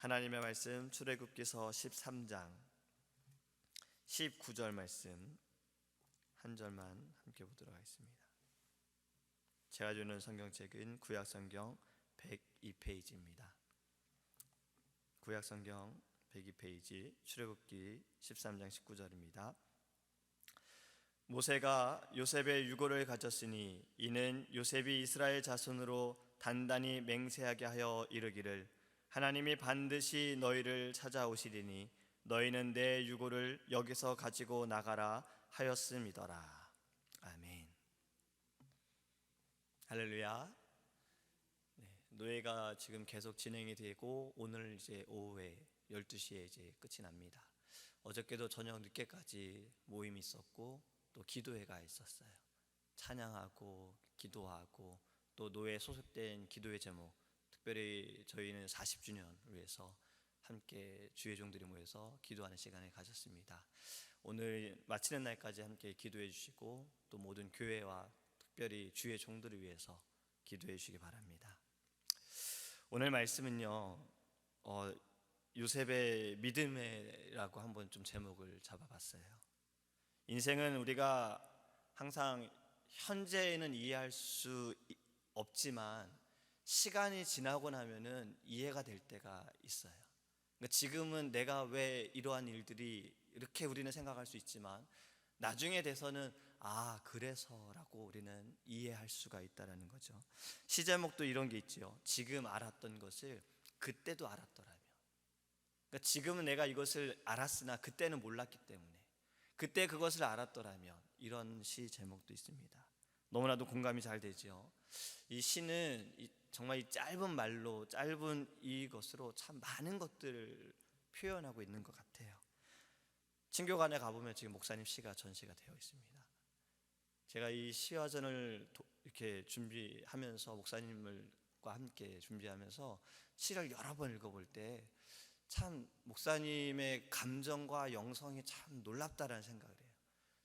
하나님의 말씀 출애굽기서 13장 19절 말씀 한 절만 함께 보도록 하겠습니다. 제가 주는 성경책은 구약성경 102페이지입니다. 구약성경 102페이지 출애굽기 13장 19절입니다. 모세가 요셉의 유고를 가졌으니 이는 요셉이 이스라엘 자손으로 단단히 맹세하게 하여 이르기를 하나님이 반드시 너희를 찾아오시리니 너희는 내 유고를 여기서 가지고 나가라 하였음이더라. 아멘. 할렐루야. 노예가 지금 계속 진행이 되고 오늘 이제 오후에 12시에 이제 끝이 납니다. 어저께도 저녁 늦게까지 모임이 있었고 또 기도회가 있었어요. 찬양하고 기도하고 또 노예 소속된 기도회 제목, 특별히 저희는 40주년을 위해서 함께 주의 종들이 모여서 기도하는 시간을 가졌습니다. 오늘 마치는 날까지 함께 기도해 주시고 또 모든 교회와 특별히 주의 종들을 위해서 기도해 주시기 바랍니다. 오늘 말씀은요, 요셉의 믿음이라고 한번 좀 제목을 잡아봤어요. 인생은 우리가 항상 현재는 이해할 수 없지만 시간이 지나고 나면은 이해가 될 때가 있어요. 그러니까 지금은 내가 왜 이러한 일들이 이렇게 우리는 생각할 수 있지만 나중에 돼서는 그래서라고 우리는 이해할 수가 있다는 거죠. 시제목도 이런 게 있죠. 지금 알았던 것을 그때도 알았더라면. 그러니까 지금은 내가 이것을 알았으나 그때는 몰랐기 때문에 그때 그것을 알았더라면, 이런 시 제목도 있습니다. 너무나도 공감이 잘 되죠. 이 시는 정말 이 짧은 말로, 짧은 이것으로 참 많은 것들을 표현하고 있는 것 같아요. 친교관에 가보면 지금 목사님 시가 전시가 되어 있습니다. 제가 이 시화전을 이렇게 준비하면서 목사님과 함께 준비하면서 시를 여러 번 읽어볼 때 참 목사님의 감정과 영성이 참 놀랍다라는 생각을 해요.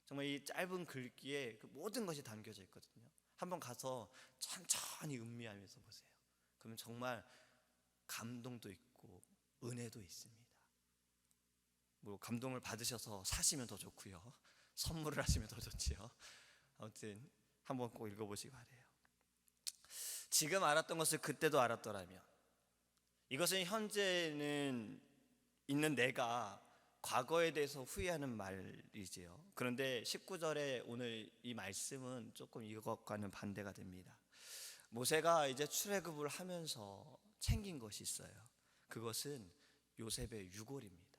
정말 이 짧은 글귀에 그 모든 것이 담겨져 있거든요. 한번 가서 천천히 음미하면서 보세요. 그러면 정말 감동도 있고 은혜도 있습니다. 뭐 감동을 받으셔서 사시면 더 좋고요, 선물을 하시면 더 좋지요. 아무튼 한번 꼭 읽어보시기 바래요. 지금 알았던 것을 그때도 알았더라면, 이것은 현재는 있는 내가 과거에 대해서 후회하는 말이지요. 그런데 19절에 오늘 이 말씀은 조금 이것과는 반대가 됩니다. 모세가 이제 출애굽을 하면서 챙긴 것이 있어요. 그것은 요셉의 유골입니다.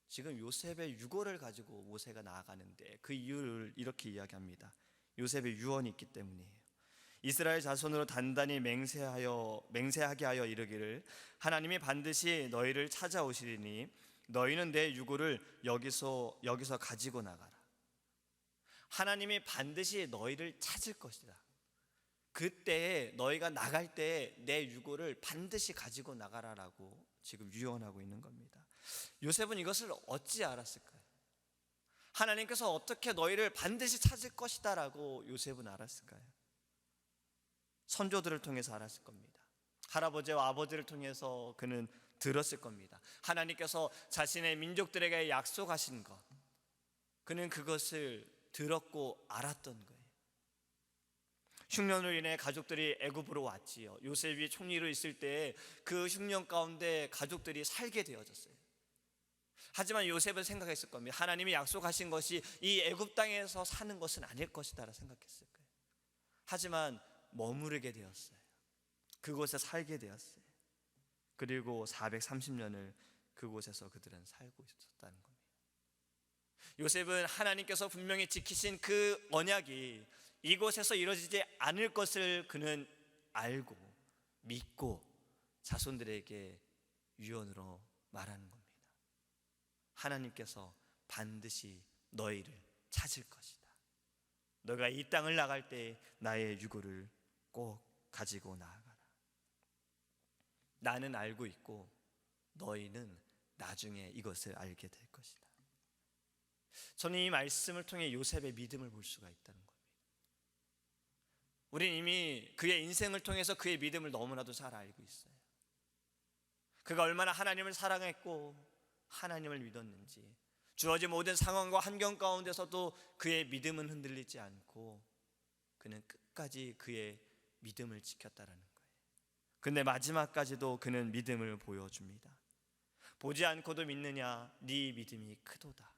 지금 요셉의 유골을 가지고 모세가 나아가는데 그 이유를 이렇게 이야기합니다. 요셉의 유언이 있기 때문이에요. 이스라엘 자손으로 단단히 맹세하게 하여 이르기를 하나님이 반드시 너희를 찾아오시리니 너희는 내 유골을 여기서 가지고 나가라. 하나님이 반드시 너희를 찾을 것이다. 그때 너희가 나갈 때 내 유골을 반드시 가지고 나가라라고 지금 유언하고 있는 겁니다. 요셉은 이것을 어찌 알았을까요? 하나님께서 어떻게 너희를 반드시 찾을 것이다 라고 요셉은 알았을까요? 선조들을 통해서 알았을 겁니다. 할아버지와 아버지를 통해서 그는 들었을 겁니다. 하나님께서 자신의 민족들에게 약속하신 것, 그는 그것을 들었고 알았던 거예요. 흉년으로 인해 가족들이 애굽으로 왔지요. 요셉이 총리로 있을 때 그 흉년 가운데 가족들이 살게 되어졌어요. 하지만 요셉은 생각했을 겁니다. 하나님이 약속하신 것이 이 애굽 땅에서 사는 것은 아닐 것이다 라고 생각했을 거예요. 하지만 머무르게 되었어요. 그곳에 살게 되었어요. 그리고 430년을 그곳에서 그들은 살고 있었다는 겁니다. 요셉은 하나님께서 분명히 지키신 그 언약이 이곳에서 이루어지지 않을 것을 그는 알고 믿고 자손들에게 유언으로 말하는 겁니다. 하나님께서 반드시 너희를 찾을 것이다. 너가 이 땅을 나갈 때 나의 유골을 꼭 가지고 나아가라. 나는 알고 있고 너희는 나중에 이것을 알게 될 것이다. 저는 이 말씀을 통해 요셉의 믿음을 볼 수가 있다는 겁니다. 우린 이미 그의 인생을 통해서 그의 믿음을 너무나도 잘 알고 있어요. 그가 얼마나 하나님을 사랑했고 하나님을 믿었는지, 주어진 모든 상황과 환경 가운데서도 그의 믿음은 흔들리지 않고 그는 끝까지 그의 믿음을 지켰다라는 거예요. 근데 마지막까지도 그는 믿음을 보여줍니다. 보지 않고도 믿느냐, 네 믿음이 크도다.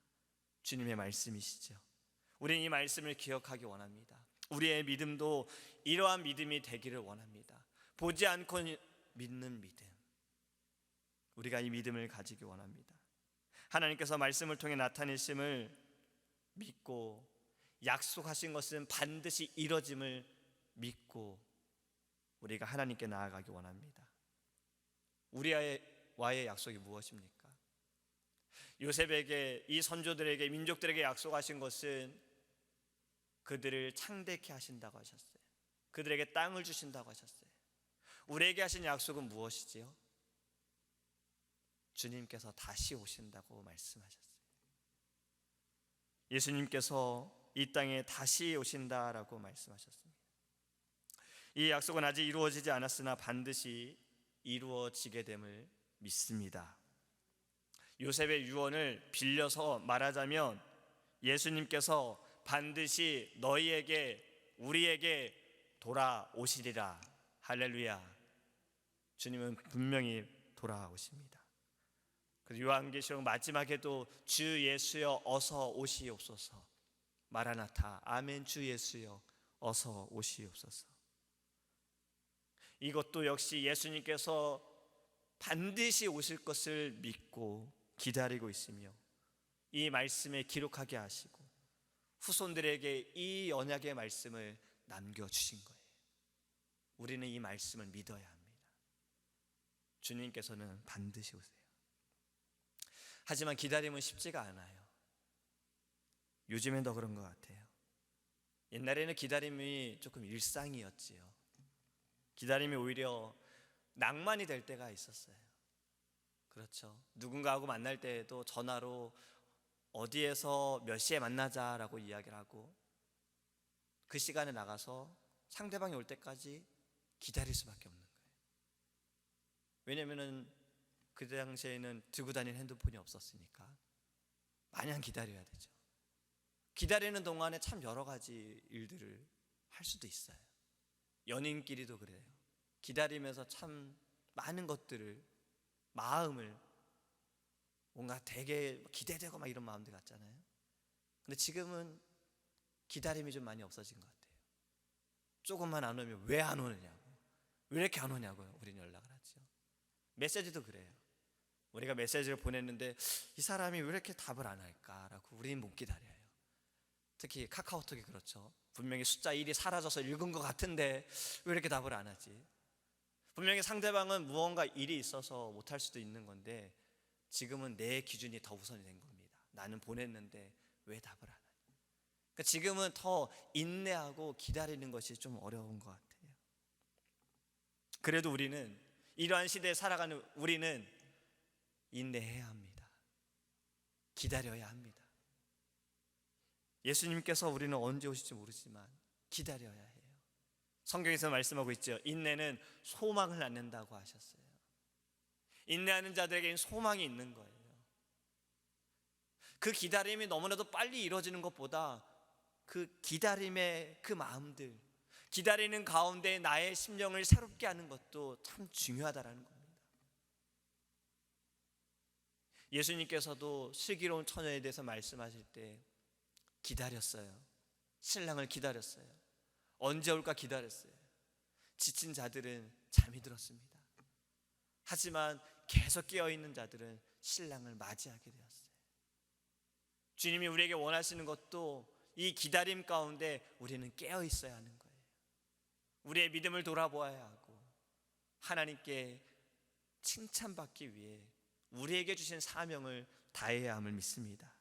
주님의 말씀이시죠. 우리는 이 말씀을 기억하기 원합니다. 우리의 믿음도 이러한 믿음이 되기를 원합니다. 보지 않고 믿는 믿음, 우리가 이 믿음을 가지기 원합니다. 하나님께서 말씀을 통해 나타내심을 믿고 약속하신 것은 반드시 이뤄짐을 믿고 우리가 하나님께 나아가기 원합니다. 우리와의 약속이 무엇입니까? 요셉에게, 이 선조들에게, 민족들에게 약속하신 것은 그들을 창대케 하신다고 하셨어요. 그들에게 땅을 주신다고 하셨어요. 우리에게 하신 약속은 무엇이지요? 주님께서 다시 오신다고 말씀하셨어요. 예수님께서 이 땅에 다시 오신다라고 말씀하셨습니다. 이 약속은 아직 이루어지지 않았으나 반드시 이루어지게 됨을 믿습니다. 요셉의 유언을 빌려서 말하자면 예수님께서 반드시 너희에게, 우리에게 돌아오시리라. 할렐루야. 주님은 분명히 돌아오십니다. 그리고 요한계시록 마지막에도 주 예수여 어서 오시옵소서, 마라나타, 아멘, 주 예수여 어서 오시옵소서. 이것도 역시 예수님께서 반드시 오실 것을 믿고 기다리고 있으며 이 말씀에 기록하게 하시고 후손들에게 이 언약의 말씀을 남겨주신 거예요. 우리는 이 말씀을 믿어야 합니다. 주님께서는 반드시 오세요. 하지만 기다림은 쉽지가 않아요. 요즘엔 더 그런 것 같아요. 옛날에는 기다림이 조금 일상이었지요. 기다림이 오히려 낭만이 될 때가 있었어요. 그렇죠. 누군가하고 만날 때에도 전화로 어디에서 몇 시에 만나자라고 이야기를 하고 그 시간에 나가서 상대방이 올 때까지 기다릴 수밖에 없는 거예요. 왜냐하면 그 당시에는 들고 다니는 핸드폰이 없었으니까 마냥 기다려야 되죠. 기다리는 동안에 참 여러 가지 일들을 할 수도 있어요. 연인끼리도 그래요. 기다리면서 참 많은 것들을, 마음을 뭔가 되게 기대되고 막 이런 마음들 같잖아요. 근데 지금은 기다림이 좀 많이 없어진 것 같아요. 조금만 안 오면 왜 안 오느냐고, 왜 이렇게 안 오냐고요. 우리는 연락을 하죠. 메시지도 그래요. 우리가 메시지를 보냈는데 이 사람이 왜 이렇게 답을 안 할까라고 우리는 못 기다려요. 특히 카카오톡이 그렇죠. 분명히 숫자 1이 사라져서 읽은 것 같은데 왜 이렇게 답을 안 하지? 분명히 상대방은 무언가 일이 있어서 못할 수도 있는 건데 지금은 내 기준이 더 우선이 된 겁니다. 나는 보냈는데 왜 답을 안 하냐. 그러니까 지금은 더 인내하고 기다리는 것이 좀 어려운 것 같아요. 그래도 우리는, 이러한 시대에 살아가는 우리는 인내해야 합니다. 기다려야 합니다. 예수님께서 우리는 언제 오실지 모르지만 기다려야 해요. 성경에서 말씀하고 있죠. 인내는 소망을 낳는다고 하셨어요. 인내하는 자들에게는 소망이 있는 거예요. 그 기다림이 너무나도 빨리 이루어지는 것보다 그 기다림의 그 마음들, 기다리는 가운데 나의 심령을 새롭게 하는 것도 참 중요하다라는 겁니다. 예수님께서도 슬기로운 처녀에 대해서 말씀하실 때 기다렸어요. 신랑을 기다렸어요. 언제 올까 기다렸어요. 지친 자들은 잠이 들었습니다. 하지만 계속 깨어있는 자들은 신랑을 맞이하게 되었어요. 주님이 우리에게 원하시는 것도 이 기다림 가운데 우리는 깨어있어야 하는 거예요. 우리의 믿음을 돌아보아야 하고 하나님께 칭찬받기 위해 우리에게 주신 사명을 다해야 함을 믿습니다.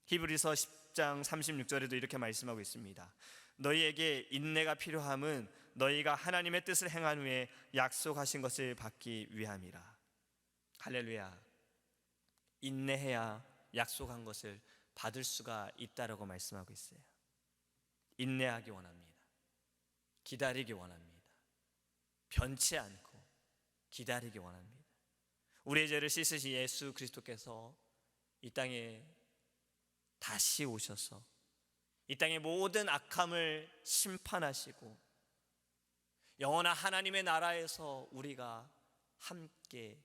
히브리서 10장 36절에도 이렇게 말씀하고 있습니다. 너희에게 인내가 필요함은 너희가 하나님의 뜻을 행한 후에 약속하신 것을 받기 위함이라. 할렐루야. 인내해야 약속한 것을 받을 수가 있다라고 말씀하고 있어요. 인내하기 원합니다. 기다리기 원합니다. 변치 않고 기다리기 원합니다. 우리의 죄를 씻으신 예수 그리스도께서 이 땅에 다시 오셔서 이 땅의 모든 악함을 심판하시고 영원한 하나님의 나라에서 우리가 함께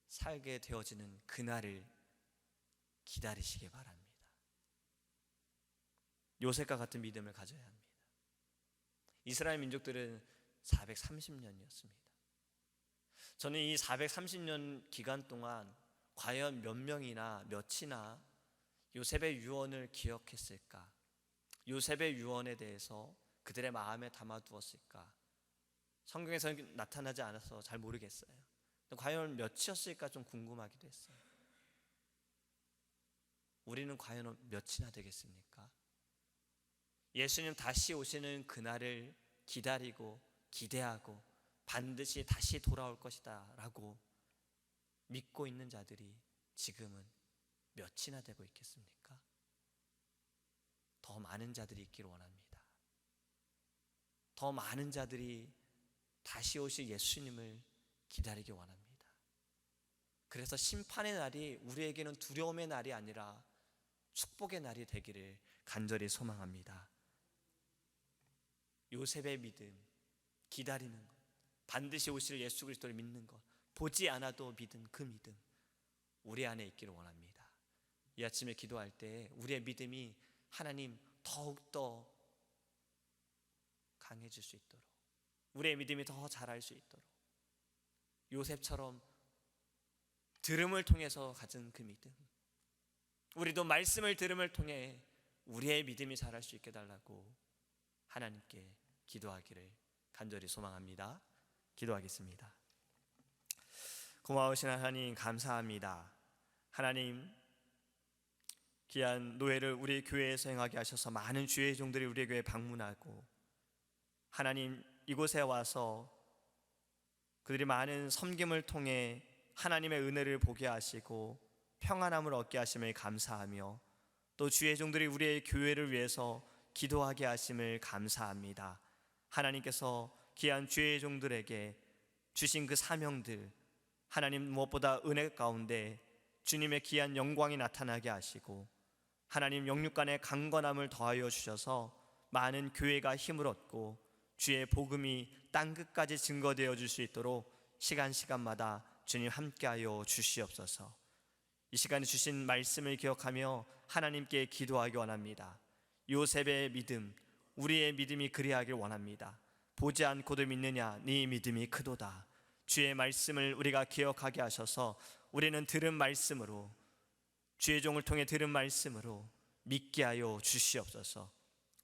살게 되어지는 그날을 기다리시기 바랍니다. 요셉과 같은 믿음을 가져야 합니다. 이스라엘 민족들은 430년이었습니다. 저는 이 430년 기간 동안 과연 몇 명이나 몇이나 요셉의 유언을 기억했을까? 요셉의 유언에 대해서 그들의 마음에 담아두었을까? 성경에서 나타나지 않아서 잘 모르겠어요. 과연 몇이었을까 좀 궁금하기도 했어요. 우리는 과연 몇이나 되겠습니까? 예수님 다시 오시는 그날을 기다리고 기대하고 반드시 다시 돌아올 것이다 라고 믿고 있는 자들이 지금은 몇이나 되고 있겠습니까? 더 많은 자들이 있기를 원합니다. 더 많은 자들이 다시 오실 예수님을 기다리기 원합니다. 그래서 심판의 날이 우리에게는 두려움의 날이 아니라 축복의 날이 되기를 간절히 소망합니다. 요셉의 믿음, 기다리는 것, 반드시 오실 예수 그리스도를 믿는 것, 보지 않아도 믿은 그 믿음 우리 안에 있기를 원합니다. 이 아침에 기도할 때 우리의 믿음이 하나님 더욱더 강해질 수 있도록, 우리의 믿음이 더 자랄 수 있도록, 요셉처럼 들음을 통해서 가진 그 믿음, 우리도 말씀을 들음을 통해 우리의 믿음이 자랄 수 있게 달라고 하나님께 기도하기를 간절히 소망합니다. 기도하겠습니다. 고마우신 하나님 감사합니다. 하나님 귀한 노예를 우리 교회에서 행하게 하셔서 많은 주의 종들이 우리 교회에 방문하고 하나님 이곳에 와서 그들이 많은 섬김을 통해 하나님의 은혜를 보게 하시고 평안함을 얻게 하심을 감사하며 또 주의 종들이 우리의 교회를 위해서 기도하게 하심을 감사합니다. 하나님께서 귀한 주의 종들에게 주신 그 사명들, 하나님 무엇보다 은혜 가운데 주님의 귀한 영광이 나타나게 하시고 하나님 영육간의 강건함을 더하여 주셔서 많은 교회가 힘을 얻고 주의 복음이 땅끝까지 증거되어 줄 수 있도록 시간마다 주님 함께하여 주시옵소서. 이 시간에 주신 말씀을 기억하며 하나님께 기도하기 원합니다. 요셉의 믿음, 우리의 믿음이 그리하길 원합니다. 보지 않고도 믿느냐 네 믿음이 크도다. 주의 말씀을 우리가 기억하게 하셔서 우리는 들은 말씀으로, 주의 종을 통해 들은 말씀으로 믿게 하여 주시옵소서.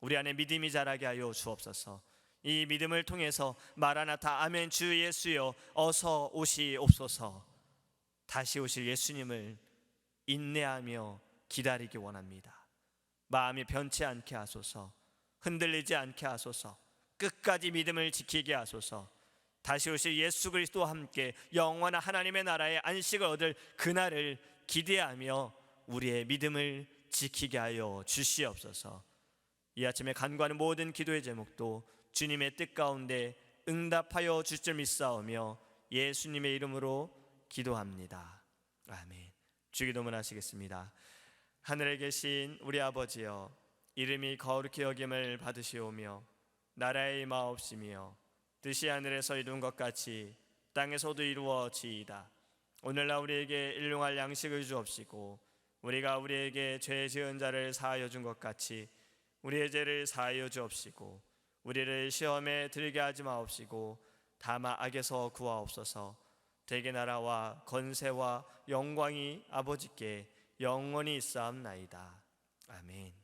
우리 안에 믿음이 자라게 하여 주옵소서. 이 믿음을 통해서 마라나타 아멘 주 예수여 어서 오시옵소서. 다시 오실 예수님을 인내하며 기다리기 원합니다. 마음이 변치 않게 하소서. 흔들리지 않게 하소서. 끝까지 믿음을 지키게 하소서. 다시 오실 예수 그리스도와 함께 영원한 하나님의 나라의 안식을 얻을 그날을 기대하며 우리의 믿음을 지키게 하여 주시옵소서. 이 아침에 간구하는 모든 기도의 제목도 주님의 뜻 가운데 응답하여 주실 줄 믿사오며 예수님의 이름으로 기도합니다. 아멘. 주기도문 하시겠습니다. 하늘에 계신 우리 아버지여, 이름이 거룩히 여김을 받으시오며 나라의 임하옵시며 뜻이 하늘에서 이룬 것 같이 땅에서도 이루어지이다. 오늘날 우리에게 일용할 양식을 주옵시고 우리가 우리에게 죄 지은 자를 사하여 준 것 같이 우리의 죄를 사하여 주옵시고 우리를 시험에 들게 하지 마옵시고 다만 악에서 구하옵소서. 대개 나라와 권세와 영광이 아버지께 영원히 있사옵나이다. 아멘.